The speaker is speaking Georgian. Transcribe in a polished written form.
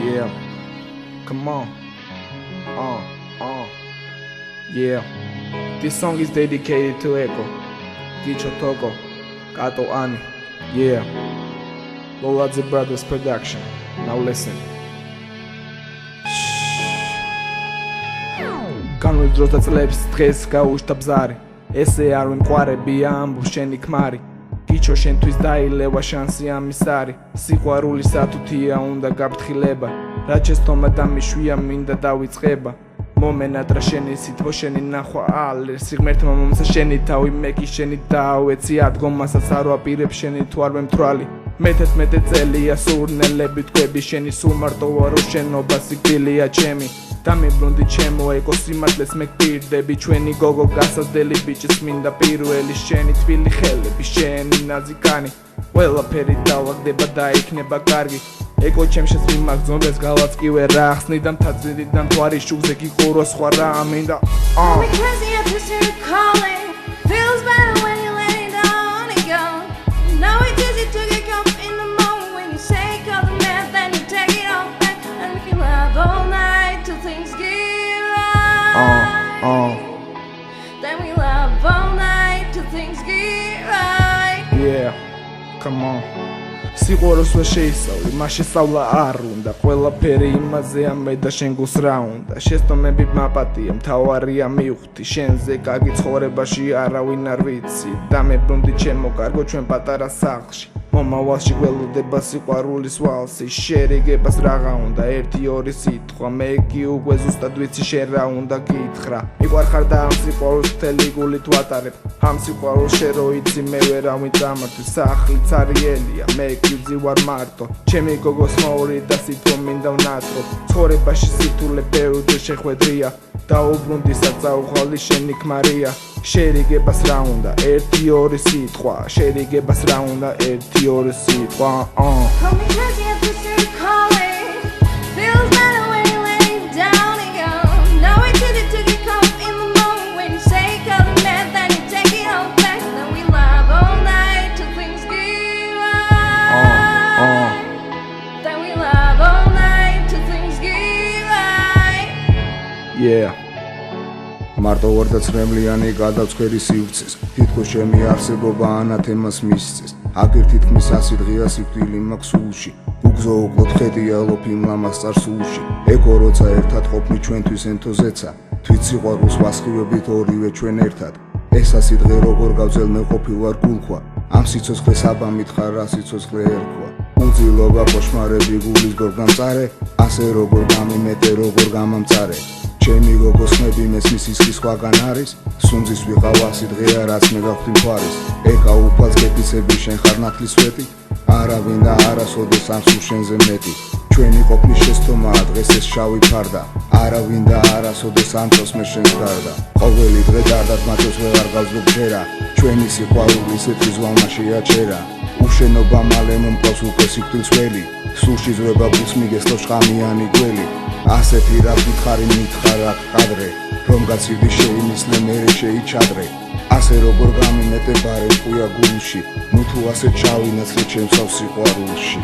Yeah, come on. Yeah. This song is dedicated to Echo, Gicho Togo, Kato Ani. Yeah. Loladze Brothers production. Now listen. განვიდროს და წლებს დღეს გაუშთა ბზარი ესე არ ვიმყარებია ამბობს შენი ქმარი გიჩო შენთვის დაილევა შანსი ამის არის სიყვარული სათუთია უნდა გაფრთხილება რა ჩესტომა დამიშვია მინდა დავიწყება მომენატრა შენი სითბო შენი ნახვა ალერ სიღმერთმა მომცა შენი თავი მე კი შენი დავეცი ადგომასაც არ ვაპირებ შენი თუ არ ვემთვრალი მე-11 წელია სურნელები თქვები შენი სულ მარტო ვარო შენობა სიკვდილია ჩემი დამიბრუნდი ჩემო ეკო სიმართლეს მე გპირდები ჩვენი გოგო გასაზრდელი ბიჭის მინდა პირველი შენი თბილი ხელები შენი ნაზიკანი ყველაფერი დავაგდება და იქნება კარგი ეკო ჩემშიც მიმაგრძნობეს გავაწყივე რა ხსნი და მთაწმინდი და მთვარი შუქზე გიყურო სხვა რა მინდა Then we love all night till things get right. Yeah, come on. სიყვარულს ვერ შეისწავლი, მას შესწავლა არ უნდა ყველაფერი იმაზეა მე და შენ გულს რა უნდა შეცდომები მაპატია, მთავარია მივხვდი შენზე კარგი ცხოვრებაში არავინ არ ვიცი დამებრუნდი ჩემო კარგო ჩვენ პატარა სახლში მომავალში გველოდება სიყვარულის ვალსი შერიგებას რაღა უნდა 1-2 სიტყვა მე კი უკვე ზუსტად ვიცი შენ რა უნდა გითხრა მიყვარხარ და ამ სიყვარულს მთელი გულით ვატარებ ამ სიყვარულს შენ რო იცი მე ვერავინ წამართვი სახლიც არიელია მე კი ვარ მარტო ჩემი გოგოს მოური და სითბო მინდა ვნატყო ცხოვრებაში სირთულე ბევრჯერ შეხვედრია დაუბრუნდი საწაუხალი შენი ქმარია შერიგებას რა უნდა 1-2 სიტყვა შერიგებას რა უნდა 1-2 სიტყვა Yeah. მარტო ვარ და ცრემლიანი გადავწყვერი სივრცეს თითქოს ჩემი არსებობა ანათემას მისცეს აგერ თითქმის 100 დღეა სიკვდილი მაქვს სულში უგზო-უგლოდ ხედია ლოფი მლამას წარსულში ეკო როცა ერთად ყოფნი ჩვენთვის ენთოზეცა თვით სიყვარულს ვასხივებით ორივე ჩვენ ერთად ეს 100 დღე როგორ გავძელმე ყოფილვარ გულქვა ამ სიცოცხლეს აბამით ხარ რა სიცოცხლე ერქვა უძილობა კოშმარები გულის გორგამწარე ასე როგორ გამიმეტე როგორ გამამწარე ჩემი გოგოს ხმები მესმის ისხის სხვაგან არის სუნძის ვიყავ 100 დღეა რაც მე გავხდი მთვარის ეკა უფალს გეფიცები შენ ხარ ნათლის სვეტი არავინ და არასოდეს ამ სულ შენზე მეტი ჩვენი ყოფნის შეცდომაა დღეს ეს შავი ფარდა არავინ და არასოდეს ამ წელს მე შენს გარდა ყოველი დღე დარდად მათოს ვეღარ გავძლებ ჯერა ჩვენი სიყვარული ისეთი ზვავმა შეაჩერა უშენობა მალე მომყავს უკვე სიკვდილს ველი სულში ზრება გულს მიგესლო შხამიანი გველი ასეთი რა გითხარი მითხარ აქ კადრე რომ გაცივდი შეიმისლე მერე შეიჩადრე ასე როგორ გამიმეტე ბარე ყუია გულში ნუ თუ ასე ჩავინაცვლე ჩემს სიყვარულში